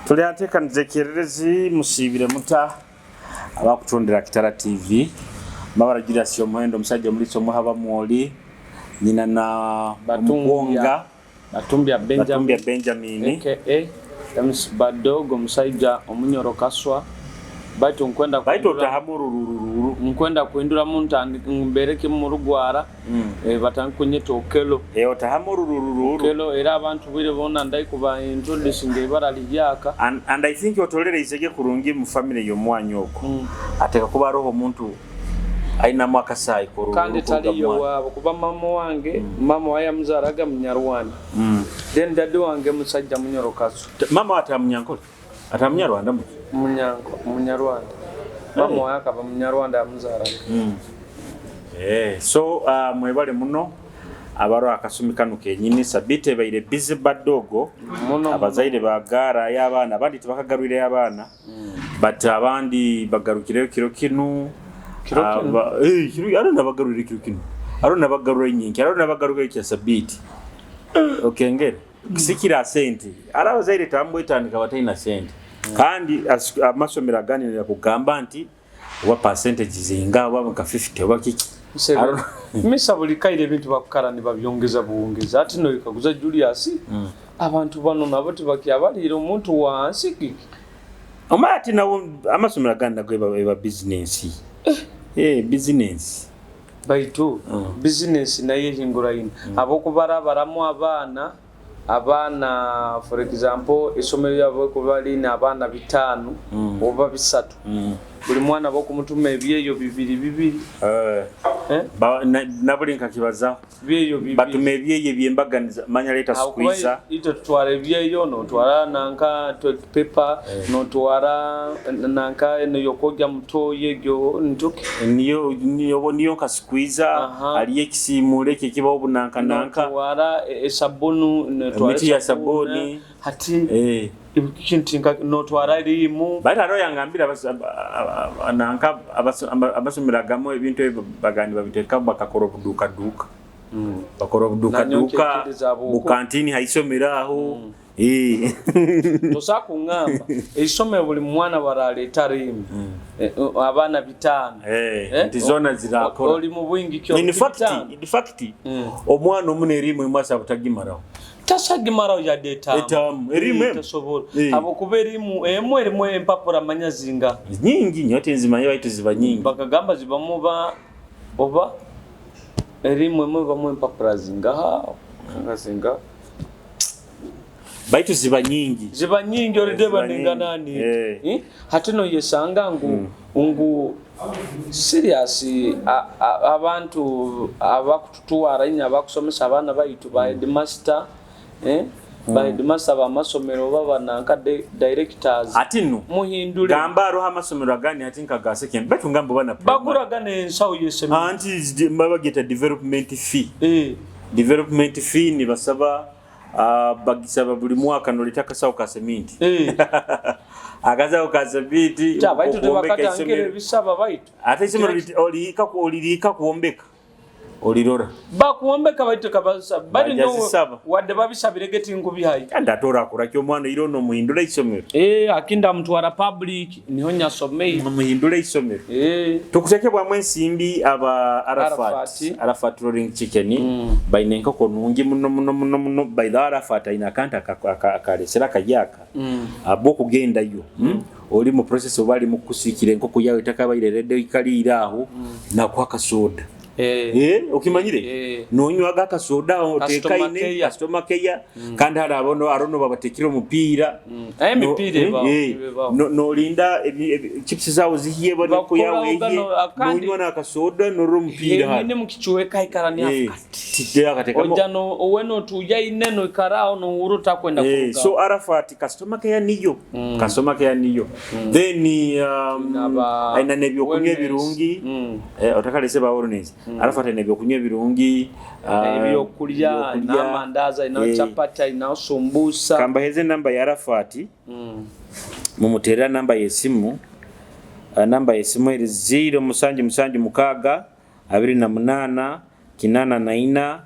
Tuliateka nzekererezi musibire muta abakutondera Kitara TV mabaragira syo muhendo musajja muri so muhaba mwoli nina na Batumbya Benjamin aka James Badogo musajja omunyoro kaswa baito nkwenda kuindura muntandi mbereke mu rugwara batankunyeta okelo otahamurururu kelo era abantu bire bona ndai kuba introduce ngebara lijaka and I think otolere isege kurungi mu family yo mwanyoko ateka kuba roho muntu aina mwaka sai ko kandi taliyo wabo kuba mama wange mama waya muzaraga munyarwanda then dadu wange musajja munyoro kaso mama atamunyankole atamunyarwanda munyarwanda mama waka ba munyarwanda muzaraga so mwebale muno abaro akasumikano kenyini sabite baire busy badogo abazaire bagara y'abana abandi tubakagarurire y'abana but abandi bagarukire kiro kinu arona bagarurire kiro kinu arona bagarurire nyinki arona bagarurire kya sabite okay ngere kisikira sente arabazaire tambo itandika bataina sente kandi amasomera gani ya kugamba nti wa percentage zinga wa 50 wa kiki misabuli kaire bintu bakukarani babyongeza buongeza ati no ikaguza Julius abantu bano nabo tibakyabaliira omuntu wansi kiki omati nawo amasomera gani nagwe business business baitu business naye hingura ino abokubara baramu abana for example isomero yabo kubali na abana 5 oba 3 buli mwana boko mutuma ebyeyo bibiri nabulinka kibaza byeyo bibiri batume ebyeyo byembaganiza manya leta squeezer ito twara ebyeyo no twara nanka paper no twara nanka eno yokojja mutoye gyo ntuke niyo ka squeezer ali ekisimule kikiba obunanka nanka twara esabunu no twara ya sabuni hati ibukintinga no twara limu bata ro yangambira nanka abasomera gamo ebintu bagani babiteka bakakoro buduka mu kantini haisomera aho tosako ngamba isome buli mwana baraleta limu abana 5 ntizona zirakora oli mu bwingi kyo in fact omwana omunerimu mwasa butagimaraho tasagimaraho ya data erimwe tasobora abo kuberimu emwe empapura manyazinga nyingi nyote nzimanya baitu ziba nyingi bakagamba ziba muba oba erimwe muba empapura zinga ngazinga baitu ziba nyingi orideba ninganani hatino yesanga ngu serious abantu abakututuwara inya abakusomesa abana baitu ba headmaster ba headmaster ba masomero baba nanka directors atino muhindure gamba roha masomero gani atinka ga second betu ngambo bana bagura gane nsawo yesemi anti mbaba geta development fee ni basaba bagisaba buli mwaka no litaka sawo ka cement akaza ukazabiti baitu tebakatangire bisaba baitu ate isomero olirika kuombeka olirora bakuombeka baitu kabasa bali no wadde babisabire geti ngubi hayi ndatora kurakyo mwana irono muhindura isomero akinda mtwara public niho nyasomei muhindura isomero tukuseke bwa mwensimbi aba Arafat rolling chicken bainenka ko nungi muno by the Arafat ina kanta akaresera kajaka abo kugenda yo oli mu process obali mu kusikire nkoko yawe takabairerede ikalira aho na kwa kasoda ukimanyire nonywa gaka soda otekaine customer care kandi harabono arono babatekira umupira no linda chips zawo zihiye bone ko yawe nonywa na kasoda no rumpira nyine mukichuwe kai karani afkati tijya katekamo ojano oweno tuya ineno ikarao no uruta kwenda kuruka so Arafat customer care niyo then aina nebyo kunywe birungi otakalese ba ordinance Arafat nebyo kunywe birungi ebyo kulya n'amandaza ina chapati ina sumbusa kamba heze namba ya Arafat mumuterera namba yesimu iri 0 mukaga 28 kinana 4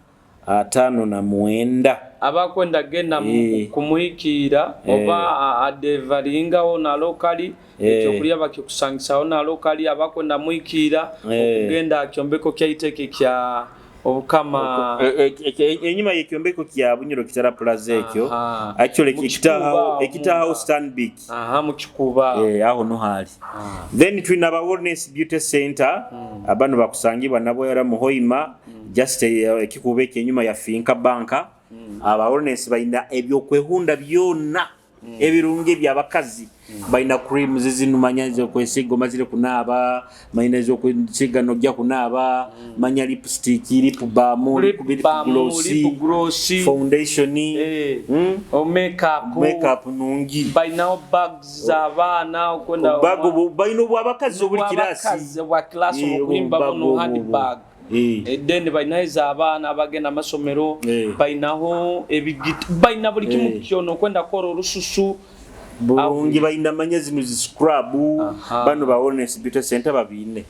5 na 9 abakwenda genda kumuhikira oba adevalingawo na lokali ekyokulya bakikusangisawo na lokali abakwenda muhikira okugenda kyombeko kyaiteke kya obukama enyuma y'ekyombeko kya Bunyoro Kitara Plaza ekyo actually ekitaho Stanbic mu Kikuba aho no hali then twina aba Wellness Beauty Center abano bakusangibwa nabo yara muhoima just ekikuba enyuma ya Finka Banka aba Wellness baina ebyokwehunda byona ebirungi byabakazi baina creams zinumanya zo kwesigo mazire kunaba maina zo kwesiga no gya kunaba manya lipstick lip balm lip glossy foundation o makeup nungi baina bags zabana okwenda bago baina abakazi obuli kirasi wa class okuimba no handbag then baina zabana abagenda amasomero bainaho ebigiti baina buli kimu kyono kwenda koro rususu bulungi baina manyezi mu scrub bano ba Wellness Beauty Center babine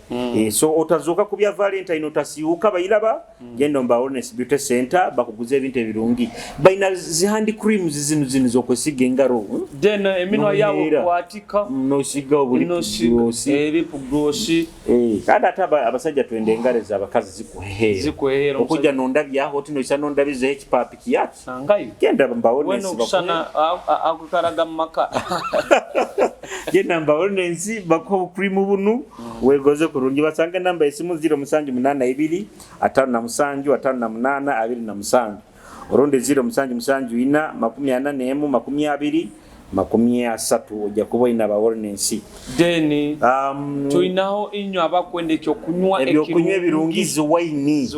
so otazuka kubya Valentine otasiuka bayiraba genda mba Wellness Beauty Center bakuguze ebintu ebirungi baina zihandi creams zinu zokwesiga engaro then eminwa yawo kwatika no siga obuli lip glossy kada ataba abasajja twende engare za bakazi zikuhehera okujja nondabya hoti no isano ndabize ekipapi kiyaki angayo genda mba Wellness bakusana akukaraga maka genda mba Wellness bako cream bunu wegoze kurungi basanga namba esimu 0782 557 558 27 oronde 0774 40 20 ojja kuboina ba Wellness then tuinaho inyo abakwende kyo kunywa ebirungizi wine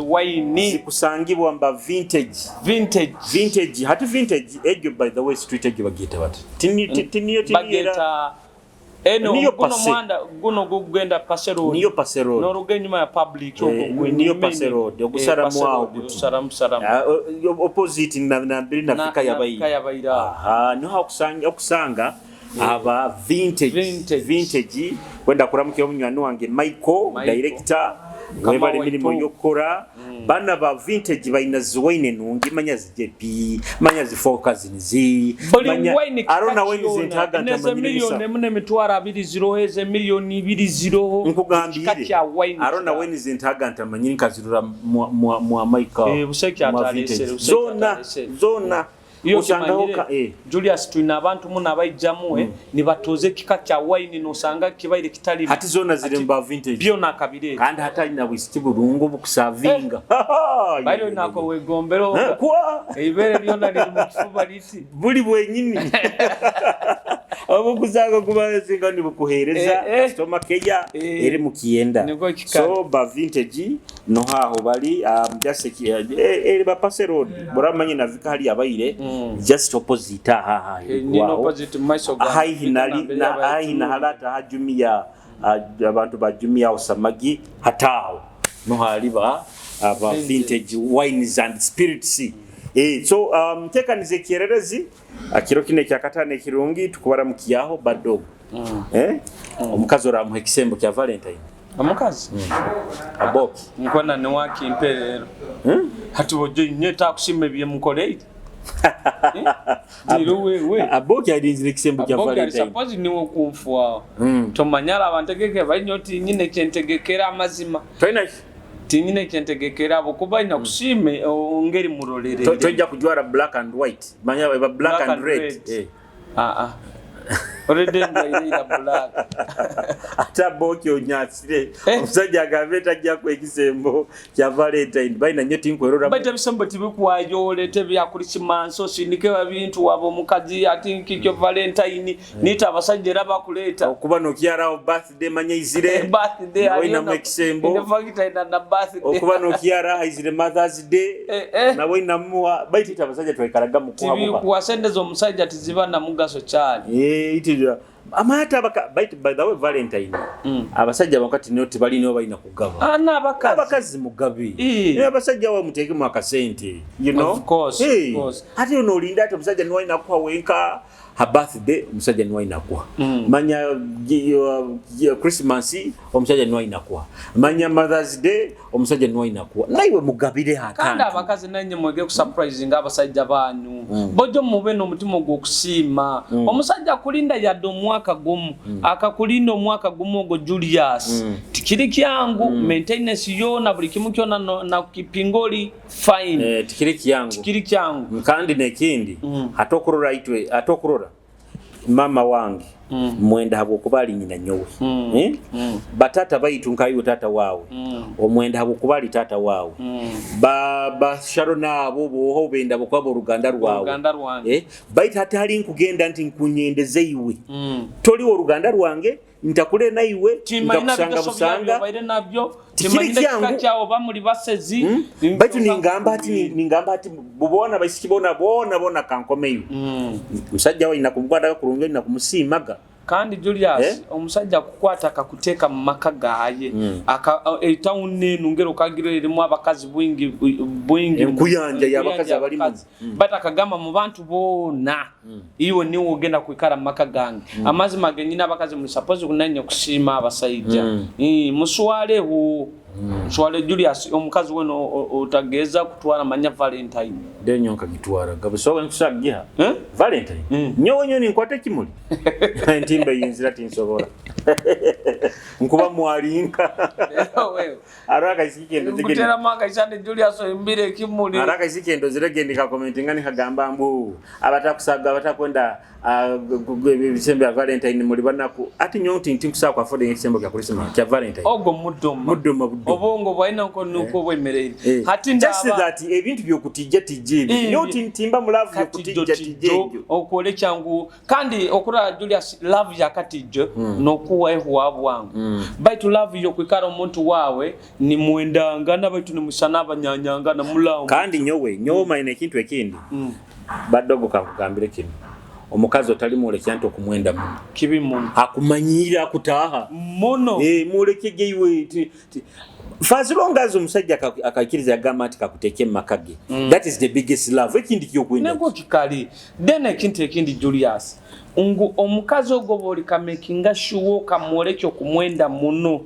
zikusangibwa mba vintage hati vintage egyo by the way street egyo bagita bat tinniyo eno guno mwanda guno gugenda pasero niyo pasero no rugenyuma ya public niyo pasero ogusara mwao gusara opposite na mbiri na fika yabayira no hakusanga aba vintage kwenda kuramukira munywani wange Michael director webale milimo yokora bana ba vintage baina zwaine nungi manya zijepi manya zifocus nizi manya arona wine zintaga ntamanyirisa milioni mune mitwara 20 milioni 20 nkugambire arona wine zintaga ntamanyiri kazirura mu Michael buseki atalesere zona usanga Julius twina abantu muna abayijjamu ni batoze kika kya wine no sanga kibaire kitali hati zona zire mba vintage byo nakabire kandi hatali na bwisiti burungu bukusavinga bayo nako wegombero kwa ibere byona liri mu kifuba liti buli bwenyini abo kuzanga kubazinga ni bukuhereza stomach ya eri mukienda so ba vintage no haho bali just eri ba pasero boramanye na vikali abayire just opposite opposite Maisoga haina halata hajumia abantu bajumia osamagi hatao no haliba aba vintage wines and spirits so tekanize kiererezi akiro kine kyakatane kirungi tukubara mukiyaho badog omukazi oramuha ekisembo kya Valentine omukazi aboki nkwana ne waki imperero hatuboje nyeta kushime bye mukole aboki adinzire ekisembo kya Valentine suppose niwo kumfwa tomanyala abantegeke banyoti nyine kyentegekera amazima tinyine kyentegekera bokuba ina kushime ongeri murolere tojja kujwara black and white manya ba black and red already ina black ata boki onyasire omusajja agaveta ajja ku ekisembo kya Valentine baina nyoti nkwero bata bisembo tibikwayo lete byakuli kimanso sinike babintu wabo mukazi ati nkikyo Valentine nita abasajja raba kuleta okuba no kyara birthday manya izire birthday baina mu ekisembo ine Valentine na birthday okuba no kyara izire Mother's Day na baina muwa baitita abasajja twekaraga mu kwa tibi kuwasendezo omusajja tiziba na mugaso cyane itira amata by the way Valentine abasajja bakati noti bali niyo balina kugaba abakazi mugabi abasajja wa muteke mu akasente of course ati ono linda ati abasajja niwo ina kwa wenka her birthday omusajja niwa inakuwa manya Christmas omusajja niwa inakuwa manya Mother's Day omusajja niwa inakuwa naiwe mugabire akantu kandi abakazi nanye mwege ku surprising abasajja banyu bojo mube no mutima gwo kusima omusajja kulinda yadde omwaka gumu akakulinda omwaka gumu ogwo Julius tikiri kyangu maintenance yona buli kimu kyona na kipingoli fine tikiri kyangu kandi nekindi atokurora itwe atokurora mama wange mwenda habo kubali nyina nyowe batata baitu nkayo tata wawe omwenda habo kubali tata wawe ba sharona abo bo benda bokwabo Ruganda rwawe baita hatali nkugenda nti nkunyendeze iwe toli wo Ruganda rwange ntakule na iwe ngakusanga busanga timanyina kikakyawo bamuli basezi baitu ningamba ati bubona basikibona bona kankomeyo musajja we inakumkwata kurunga inakumusimaga kandi Julius omusajja kukwata akakuteeka mu maka gaye town nenu ngero kagireremu abakazi bwingi nkuyanja y'abakazi abalimu bata kagamba mu bantu bona iwe niwo ogenda kwikara mu maka gange amazima genyina abakazi mu suppose kunanya kusima abasajja muswaleho swale Julius omukazi weno otageza kutwala manya Valentine denyo nkagitwara gabusowe nkusagiha Valentine nyowe ni nkwate kimuli ntimbe yinzira tinsobora nkuba mwalinka wewe araka isikendo zigende kutera maka isande Julius imbire kimuli araka isikendo ziragende ka commenting ngani kagamba mbu abatakusaga abatakwenda bisembe ya Valentine muri banaku ati nyonti ntinkusa kwa fode ngisembo kya Christmas kya Valentine ogo mudoma obongo bwaina ko nuko bwemerere hati just that ebintu byokutijja tijje nyonti ntimba mu love byokutijja tijje okole kyangu kandi okura Julius love yakatijje nokuwa ehwabu wangu baitu love yokwikara omuntu wawe ni mwendanga nabaitu ni musana abanyanyanga na mulawo kandi nyowe maine kintu ekindi badogo kakugambire kino omukazi otali mulekyanto kumwenda muno kibi muno akumanyira kutaha mono mulekege iwe fazilongazo musajja akakiriza agamba ati kakuteke makage that is the biggest love ekindi kyokwenda nego kikali then ekindi Julius ungu omukazi ogoboli kamekinga shuwo kamolekyo kumwenda muno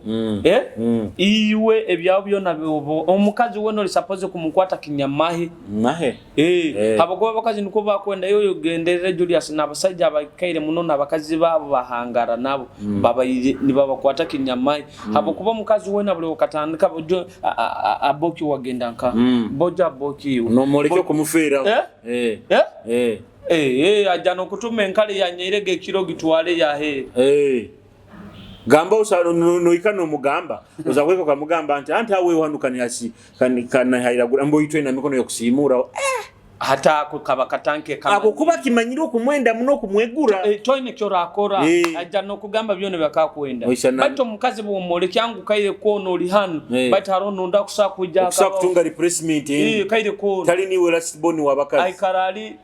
iwe ebyawo byona byobo omukazi weno li suppose kumukwata kinyamahe abagoba bakazi niko bakwenda yoyo genderere Julius nabasajja abakaire muno nabakazi babo bahangara nabo ni babakwata kinyamahe abakuba mukazi wena buli okatandika bojo aboki wagenda nka bojo aboki no molekyo kumufera ajano kutume enkale yanyerege kiro gitwale yahe gamba usalo no ikano mugamba uzakweko kamugamba anti awe wanukani yasi kana hayiragura mbo itwe na mikono yokusimura hata kukaba katanke kama abo kuba kimanyiro kumwenda muno kumwegura toine kyora akora ajano kugamba byone bakakwenda bato mukazi bo moleki yangu kaire kono oli hano bato harono nda kusakuja kusakutunga replacement kaire kono tali ni we last born wabakazi aikarali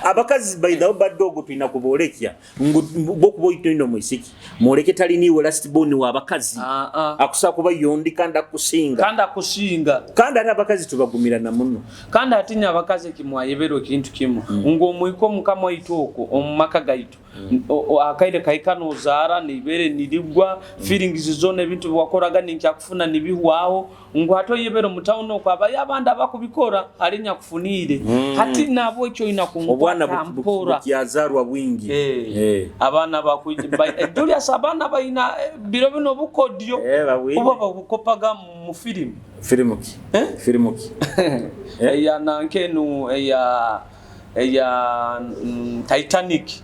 abakazi baidao badogo tuina kubolekya bokubo itondo mwisiki moleke tali niwe last born wabakazi akusa kuba yondi kanda kusinga kanda abakazi tubagumira na muno kanda atinya abakazi kimwayebero kintu kimu ngo muiko mukamo itoko omumaka gaitu akaire kaikano zara nibere nirigwa feelings zone bintu bwakoraga ninkya kufuna nibihwaho ngo hato yebero mutauno kwa bayabanda bakubikora alinya kufunire hati nabo icyo inakumukwa kampora kyazarwa bwingi abana bakujya Julius abana bayina biro bino bukodyo uba bakukopaga mu filmu ki ya nankenu ya Titanic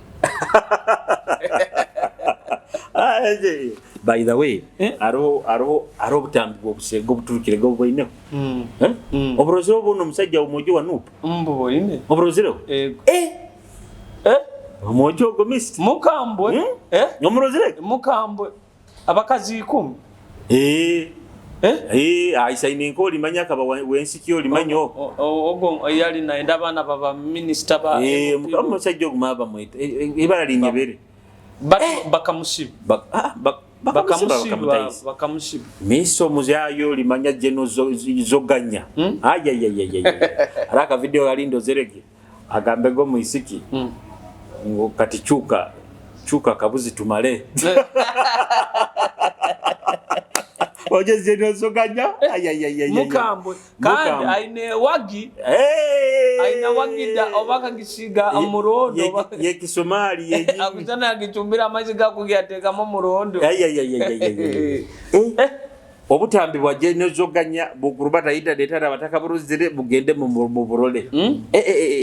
by the way aro butambi bwo buturukire go boine obrozero bono musajja umojo wa nupo boine obrozero umojo go mist mukambwe nomrozere mukambwe abakazi 10 aisaine nkoli manyaka ba wensikyo limanyo ogo yali naenda bana baba minister ba musajja ogumaba mwita ibara linyebere bakamusiba miso muzayo limanya jeno zoganya araka video alindo zerege agambe go muisiki ngo kati chuka kabuzi tumale oje zinozoganya mukambwe kandi aine wagi aina wagida obaka gisiga amurondo ye kisomali ye akutana agichumbira amazi gakugiyateka mu murondo obutambi bwaje nezoganya bugurubata ida detara bataka buruzire bugende mu burole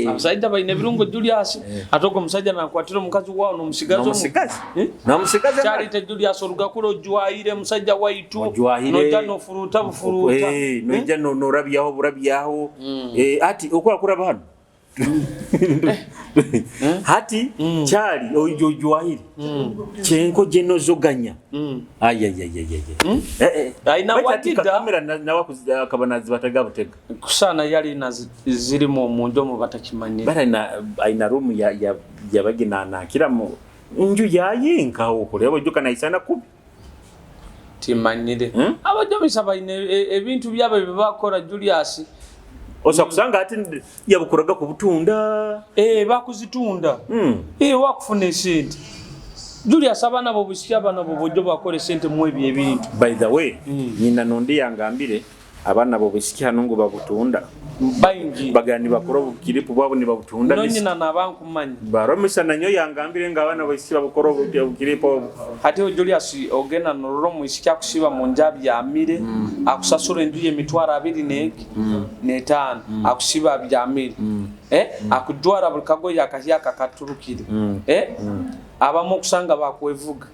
abasaida baine birungo Julius atoko musajja nakwatira mukazi wao no musigazi na musigazi cyari te Julius orugakulo jwaire musajja waitu no jano furuta no jano no rabyaho ati okwa kuraba hano hati chali ojojwahiri chenko jenozoganya aina wagida kamera nawa kabanazi batagabutega kusana yali zirimo munjo mu batakimanye aina room ya bagina na kiramo nju yayinka huko lebo joka naisana kubi timanyire abajomisa baine ebintu byabe bibakora Julius osa kusanga ati yabukuraga ku butunda bakuzitunda wakufuna sente Julius abana bo bushya abana bo bojo bakore sente mwebi ebintu by the way nyina nondi yangambire abana bo bushya nungu babutunda bayingi bagani bakoro bukiripu bwabo ni babutunda no nyina nabanku manyi baromisa nanyo yangambire nga abana bo bushya bakoro bukiripu hati Julius ogena nororo mushya kushiba mu njabi ya amire akusasura nduye mitwara 2 akushiba bya amire akudwara bulkago yakashya kakaturukire abamo kusanga bakwevuga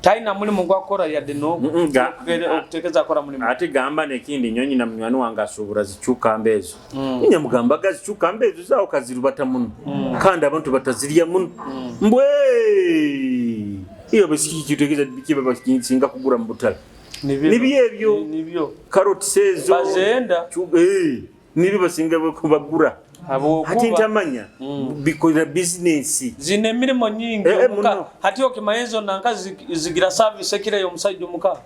taina muri mu gwakora ya deno okutekeza akora muri ati gamba nekindi nyonyi na mnywani wanga asubura zicuka mbezo nyamugamba gazicuka mbezo zawo kazirubata muno kandi abantu bataziriya muno mbwe iyo besiki kitekeza bikiba bakinsinga kugura mu butale nibyo carrot sezo bazenda nibi basinga kubagura hati ntamanya bikoira business zine mirimo nyingi hati okimayezo nanka zigira service kire yo musajja muka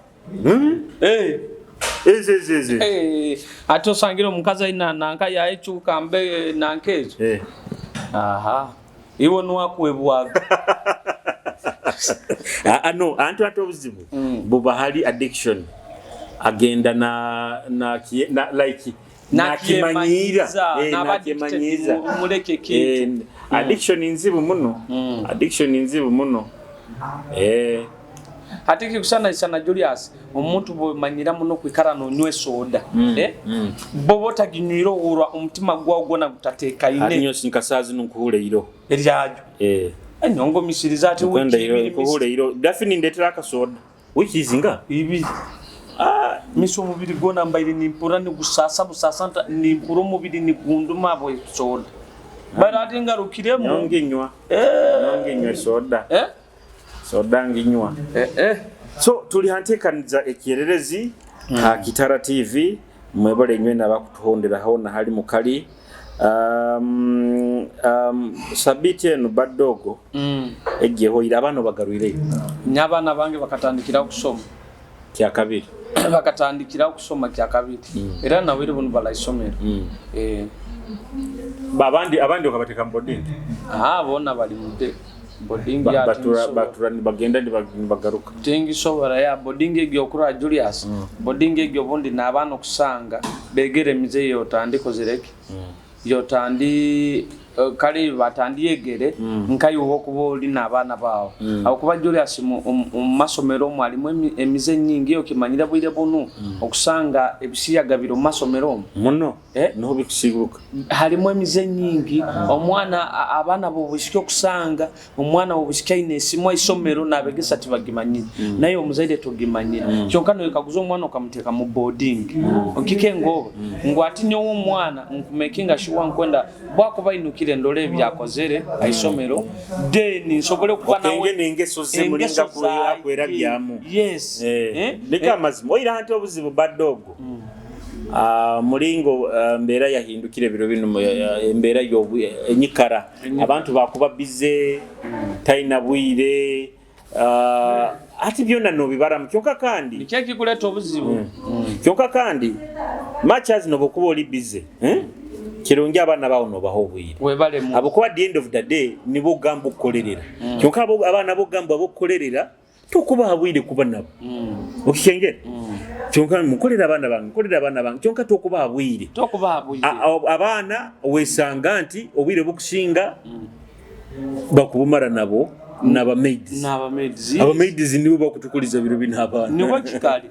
hati osangiro mukaza ina nanka yaechuka mbe nankezo aha iwo nwakwebwaga no antu atobuzibu buba hali addiction agenda na like nakimanyira muleke kitu addiction inzibu muno hatiki kusana sana Julius omuntu bo manyira muno kwikara no nywe soda bobota giniro urwa umutima gwago na gutateka ine arinyo sinkasazi nkuhure iro eryajo enyongo misiriza ati wiki kuhure iro definitely ndetera ka soda wikizinga ibi miso mubiri gona mbaire ni mpura ni gusasa busasanta ni mpuro mubiri ni gunduma bo soda barati ngarukiremo nonginywa soda soda nginywa so tuli hantekaniza ekiererezi ka Kitara TV mwebole nywe nabakutuhondera hona hali mukali sabiti eno badogo ejeho ira abano bagaruire nyabana bange bakatandikira kusoma kya kabiri bakatandikira kusoma kya kabiri era nawe iri bunu balayisomera abandi okabateka boarding bona bali mude boarding ya batura ni bagenda ni bagaruka tingi sobara ya boarding egyo kura Julius boarding egyo bondi nabano kusanga begere mize yotandiko zireke yotandi kali batandi egere nkayo okuboli nabana bawo akuba Julius mu masomero mwalimu emize nyingi okimanyira bwire bunu okusanga ebisiya gabiro masomero muno no bikusibuka harimo emize nyingi omwana abana bo bushike okusanga omwana bo bushike inesimo isomero nabegesa tibagimanyira nayo omuzaide togimanyira kyonkano ikaguza omwana okamuteka mu boarding okike ngoba ngwati nyo omwana nkumekinga shiwa nkwenda bwako bainukire ndole byakozere aisomero deni nsobole kuba nawe nengeso ze mulinga kwera byamu yes leka mazimo ira hantu obuzibu badogo mulingo mbera yahindukire biro bino mbera yo enyikara abantu bakuba bize taina bwire ati byona no bibara mkyonka kandi nikyaki kuleta obuzibu kyonka kandi matches no bokuba oli bize kirungi abana bawo no bahobwire abo ko at the end of the day nibo gambo kolerera kyonka abo abana bo gambo abo kolerera tukuba habwire kuba nabo okikengera kyonka mukolera abana bange kyonka tukuba habwire abana wesanga nti obwire bukushinga bakubumara nabo naba maids aba maids nibo bakutukuliza biro binabana nibo kikali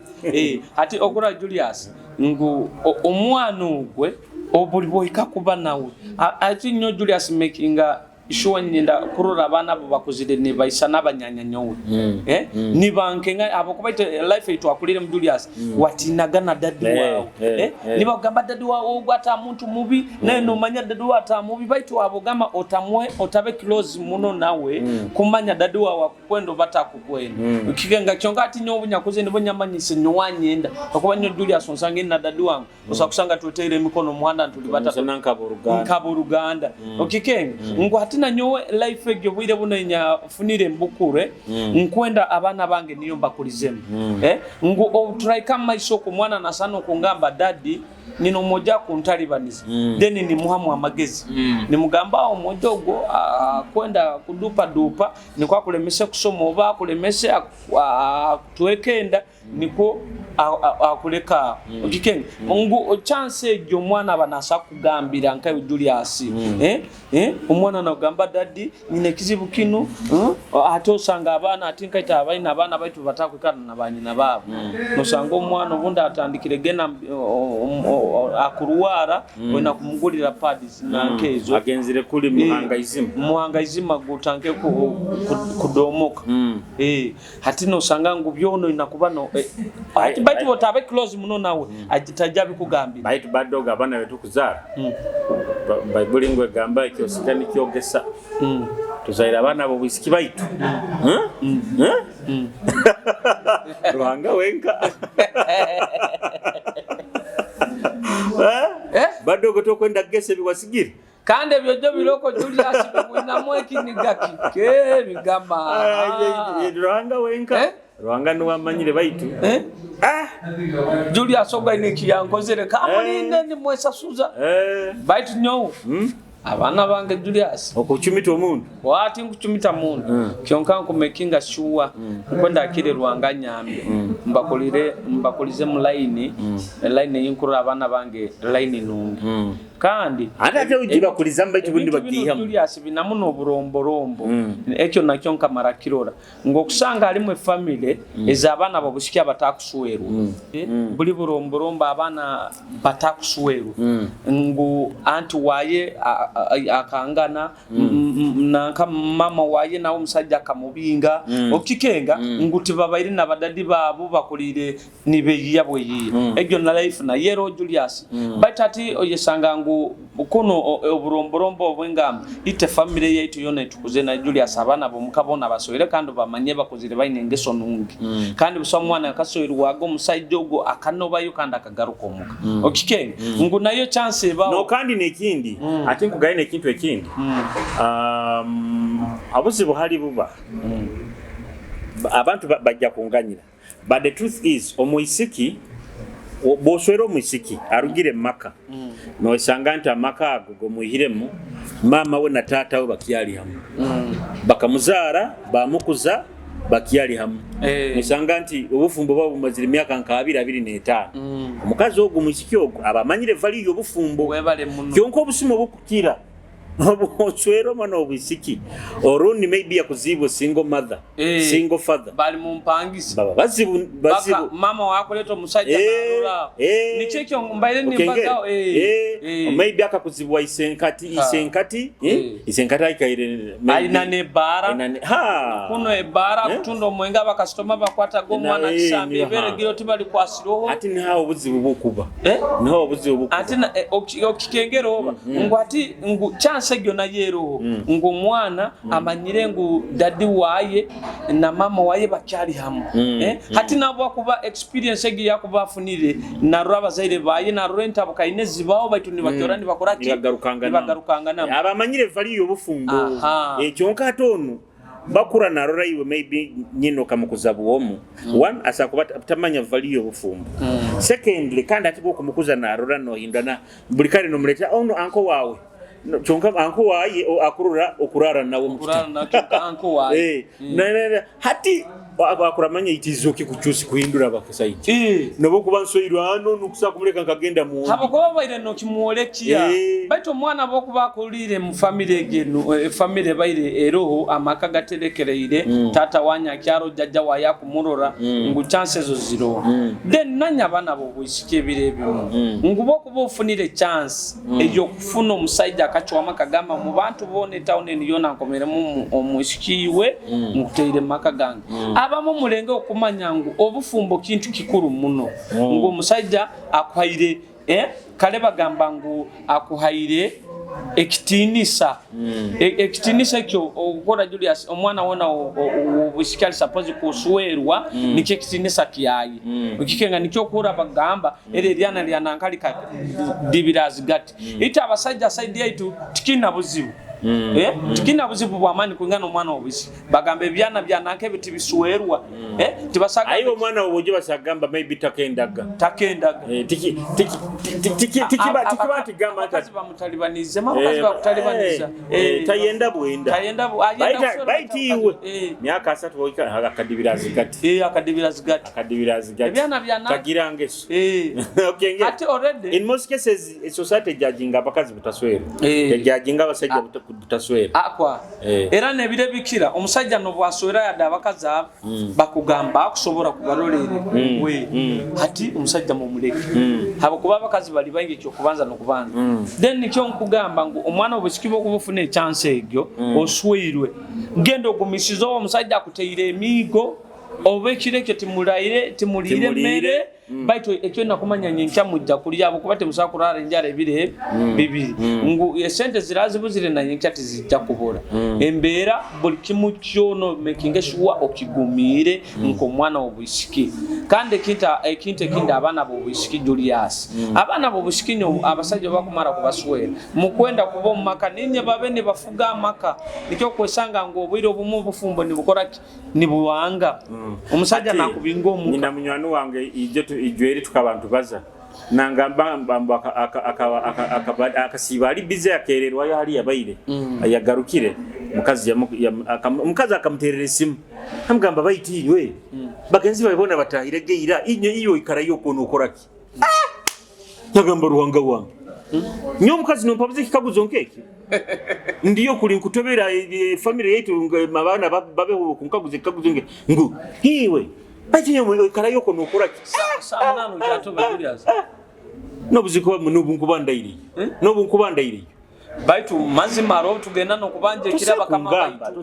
ati okura Julius ngu omwana ogwe obulibo ikakuba nawe ati nyo Julius making sure nyenda kurura abana abo bakuzire ne bayisa nabanyanya nyowe nibankenga abo kubaite life itu akulire mu Julius watinagana dadi wao niba gamba dadi wao gwata muntu mubi neno manya dadi wao ata mubi baitu abo gama otamwe otabe close muno nawe kumanya dadi wao kwendo batakukwenda ukigenga kyonga ati nyo bunyakuze nibo nyamanyise nywanyenda okuba nyo Julius onsange na dadi wangu osakusanga tutere mikono muhanda tulibata nkaburuganda okikenga ngo atina nyowe life egyo bwire bunenya funire mbukure nkwenda abana bange niyo mbakulizemu ngo try kama isoko mwana nasano kungamba daddy nino moja kuntalibaniza then ni muhamu amagezi ni mugamba omojogo kwenda kudupa dupa ni kwa kulemesha kusoma oba kulemesha tuwekenda niko akuleka okikenga ngo chance egyo mwana banasa kugambira nkayo Julius umwana na gamba daddy nyine kizibu kino atosanga abana atinkaita abaina abana baitu batakwikana nabanyina babo nosanga omwana obunda atandikire gena akuruwara wena kumugulira pads nankezo agenzire kuli muhangayizima gutanke kudomoka hati nosanga ngo byono inakubano ati baitu botabe close muno nawe ajitajabi kugambira baitu badoga abana betu kuzara Bible ngwe gamba ikyosikani kyogesa tuzaira abana abo bisiki baitu Ruhanga wenka badogo to kwenda gese biwasigire kande byojo biroko Julius bwina mwekini gaki ke bigamba Ruhanga wenka Ruhanga no wamanyire baitu Julius oga ineki yankozere kamuninde ni mwesa suza baitu nyo abana bange Julius okuchumita omuntu wati nkuchumita muntu kyonka nkumekinga sure nkwenda akire Ruhanga nyambe mbakolize mu line yinkuru abana bange line nungi kandi ate ujiba kulizamba ikibundi bagihamu Julius binamuno oburomborombo ekyo nakyo nkamara kirora ngokusanga ali mu family ezabana babushikya batakusuweru buli buromborombo abana batakusuweru ngo anti waye akangana nanka mama waye nawo musajja kamubinga okikenga nguti babairi nabadadi babo bakulire nibeyiyabwe yi egyo na life na yero Julius batati oyesanga ngo ukono oburomborombo obwengamba ite family yaitu yona tukuze na Julius abana bo mukabona basoire kandi bamanye bakozire bayinengeso nungi kandi busomwana akasoire wago musajja ogo akanobayo kandi akagaruka omuka okikenga ngo nayo chance bawo no kandi nekindi ati nkugayine kintu ekindi abuzi buhali buba abantu bajja kunganyira but the truth is omuisiki boswero muisiki arugire maka no sanganta maka ago muhiremu mama we na tata we bakyali hamu bakamuzara bamukuza bakyali hamu musanganti obufumbo babo maziri myaka nka 225 omukazi ogo muisiki ogo abamanyire value obufumbo kyonko obusimo bukukira Swero mano obisiki oruni maybe yakuzibo single mother single father bali mumpangisi baba bazibu mama wako leto musajja narura ni chekyo mbaile ni bagao maybe akakuzibwa isenkati isenkata ikaire aina ne bara kuno e bara kutundo mwenga bakastoma bakwata go mwana kisambe bere giro tibali kwasiroho ati ni hawo buzibu bukuba naho buzibu bukuba ati na okikengero ngwati ngu segyo na yero ngo mwana amanyire ngo dadi waye na mama waye bakyali hamu hati nabo kuba experience egi yakuba funire na raba zaire baye na renta bukaine zibaho baitu ni bakorani bakoraki bagarukanga na abamanyire vali yobufumbo ekyonka tono bakura narora iwe maybe nyino kamukuza buomu one asakuba tamanya value obufumbo secondly kandi atibo kumukuza narora no hindana bulikale no muleta ono anko wawe chonka anko waye akurura okurara nawo okurara na anko waye hati abakuramanya itizoki kuchusi kuhindura bakasaiti nobo kubansoirwa ano nukusa kumuleka nkagenda mu habo ko baire no kimuolekia baito mwana boku bakulire mu family egenu family baire eroho amaka gatelekereire tata wanya kyaro jajja waya kumurora ngu chances zo zero then nanya bana bo bwishike birebe ngubo kubofunire chance ejo kufuna omusaija akachwa makagamba mu bantu bone town niyo nankomere mu omushikiwe mukuteire makaganga abamo mulenge okumanya ngu obufumbo kintu kikuru muno ngo omusajja akwaire kale bagamba ngu akuhaire ekitinisa ekitinisa kyo okora Julius omwana wona obushikali suppose kuswerwa nikye kitinisa kiyayi ukikenga nikyo kura bagamba eriana lyanankalika dibirazigati ita abasajja side yaitu tikina buzibu tikina buzibu bwamani kwingana omwana obisi bagambe byana byananke biti bisuwerwa tibasaga ayo mwana oboje basagamba maybe takendaga tiki gamba kazi bamutalibanize mabakazi bakutalibaniza tayenda bwenda baiti iwe myaka 3 boika akadibirazigati akadibirazigati byana byananke tagirangeso okay ati already in most cases society judging abakazi butaswera judging abasajja butaswera akwa era nebire bikira omusajja no bwaswera yada abakaza bakugamba akusobora kubarolere we ati omusajja mu muleke habo kuba abakazi bali bangi cyo kubanza no kubanza then nikyo nkugamba ngo omwana obusikibo kubufune chance egyo oswirwe gendo ogumisizo omusajja akuteire emigo obekireke timulire mere baito ekyo nakumanya nyenkya mujja kuli abo kuba temusakurara njara ebire bibiri ngu esente zirazi buzire na nyenkya tizijja kubora embera buli kimu kyono making sure okigumire nko mwana obusiki kandi ekinte kinda abana bobusiki Julius abana bobusiki nyo abasajja bakumara kubaswera mukwenda kubo maka ninye babene bafuga maka nikyo kwesanga ngo obwire obumu bufumbo ni bukora ni buwanga omusajja nakubingo mu nina munywanu wange ijweri tukabantu baza nangamba mbamba akasiba ali bize akererwa yali yabaire ayagarukire mukazi akamuterera simu amgamba baiti we bagenzi babona batahire geira iyo ikarayo kono koraki nagamba ruhanga wange nyo mukazi no pabuze kikaguzo nkeki ndiyo kuli nkutobera family yetu mabana babeho kunkaguze kikaguzo nke ngu hiwe baiti yo ikarayo kono koraki sana no jatoba Julius nobuziko nobunkubandaire nobunkubandaire baitu mazima ro tugenda no kubanje kiraba kama baitu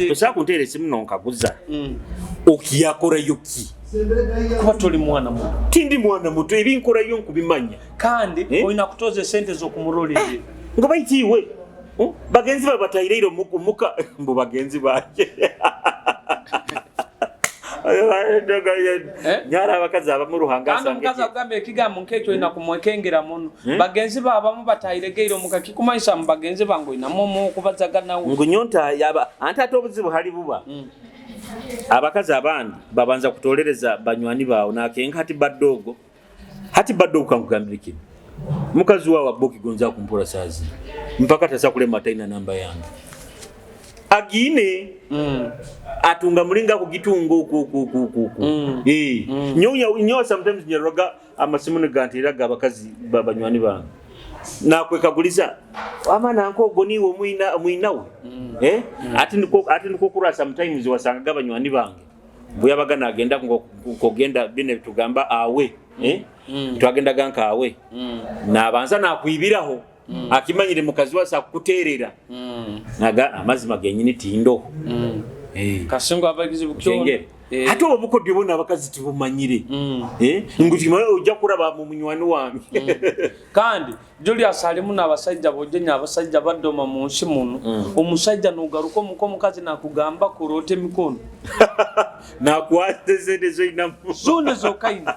tosakuntere simu nonkaguza okiyakora yoki kuba toli mwana muto tindi mwana muto ebinkora yo nkubimanya kandi oyina kutoze sente zo kumurolere ngo baitiwe bagenzi babataireiro muka mbo bagenzi baje nyara bakaza bamuruhanga sange mukaza kugambe kigambo nkekyo ina kumwekengera muno bagenzi babamu batairegeiro mukakikumaisha mbagenzi bango ina momo kubazaga nawo ngunyonta yaba antato obuzibu hali buba abakazi abandi babanza kutolereza banywani bawo nakenga hati baddogo kankugambiriki mukazi wawe boki gonza kumpora sazi mpaka tasakule mataina namba yange agine atunga mulinga ku gitungo nyo sometimes nyeroga amasimu negantira gabakazi babanywani bange nakwekaguliza amana nko goniwo muinawe ati niko kura sometimes wasanga gabanywani bange buyabaga nagenda kugenda bine tugamba awe twagenda ganka awe nabanza nakwibiraho akimanyire mukazi wasa kuterera naga amazima genyini tindo kasingo abagize bukyongere hati obuko dibona abakazi tibumanyire ngutima ojja kuraba mu munywani wange kandi Julius alimu nabasajja bojenya abasajja badoma mu nsi muno omusajja nugaruko muko mukazi nakugamba kurote mikono nakwate zende zo inamu zone zo kaina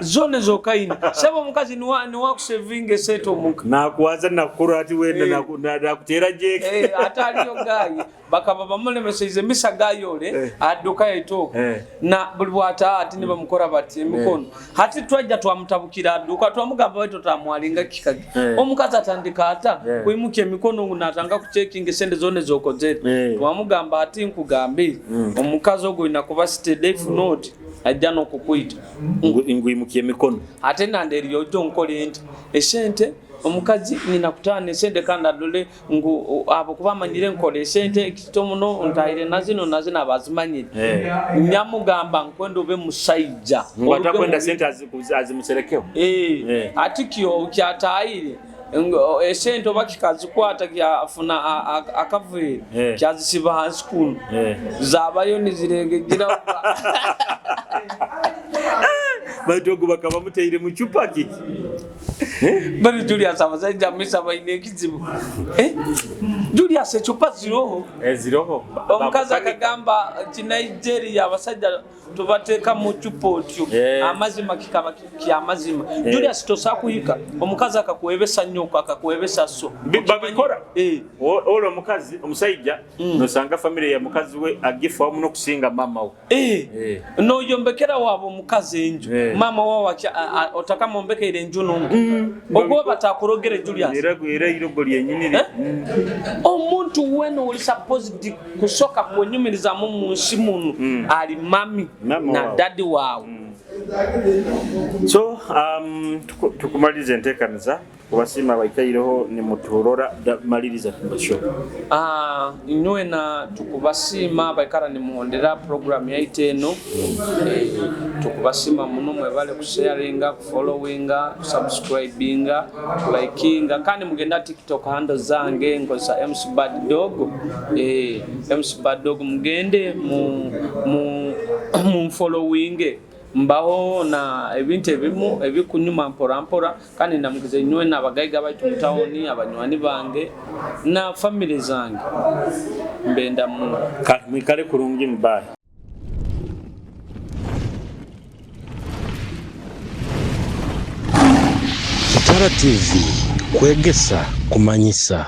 zone zokaina sabo omukazi ni wakusevinga seto omuka nakuwaza nakukura ati wenda nakutera jeke ataliyo gayi bakaba bamulemeseize misa gayole adduka yaitoka na buli bwata ati ne bamukora bati emikono hati twajja twamutabukira adduka twamugamba weto tamwalinga kikagi omukazi atandika ata kuimuka emikono natanga ku checking sende zone zokozere twamugamba ati nkugambe omukazi ogwo inakuba state if not ajja nokukwita nguimuka emikono ate nanderi yojo nkole ente esente omukazi ninakutana esente kandi adole ngu abo kubamanyire nkole esente ekitomuno ntayire nazino abazimanyire nyamugamba nkwendo be musajja ngwatakwenda sente azimuserekeo atikyo kyatayire esente obakikazi kwata kyafuna akavere kyazisiba hansi kuno zabayo nizirengegira batogo bakaba muteyire mu chupa kiki bari Julius abazajja misa bayine kizibu Julius echupa ziroho ziroho omukazi akagamba ti Nigeria abasajja tubateka mu chupotyo amazima kikaba kyamazima Julius tosakuyika omukazi akakuwebesa nyoko akakuwebesa so babikora olo omukazi omusajja nosanga family ya mukazi we agifa omuno kusinga mama we no yombekera wabo mukazi enjo mama wawa otaka mombekere enjo no ogwo batakurogere Julius era irogo lyenyinire omuntu weno oli supposed kusoka kunyumiriza mu munsimu ali mami na daddy wawe so tukumalize ntekaniza kubasima baikaireho ni muturora maliriza kubasho inwe na tukubasima baikara ni muhondera program ya iteno tukubasima muno mwebale kusharinga kufollowinga subscribinga likinga kandi mugenda TikTok handle zange ngoza MC Bad Dog MC Bad Dog mugende mu followinge mbaho na ebintu ebimu ebikunyuma mpora kandi namugize nywe nabagaiga baitu mutawoni abanywani bange na family zange mbenda mu mwikale kurungi mbaye Tara TV kwegesa kumanyisa.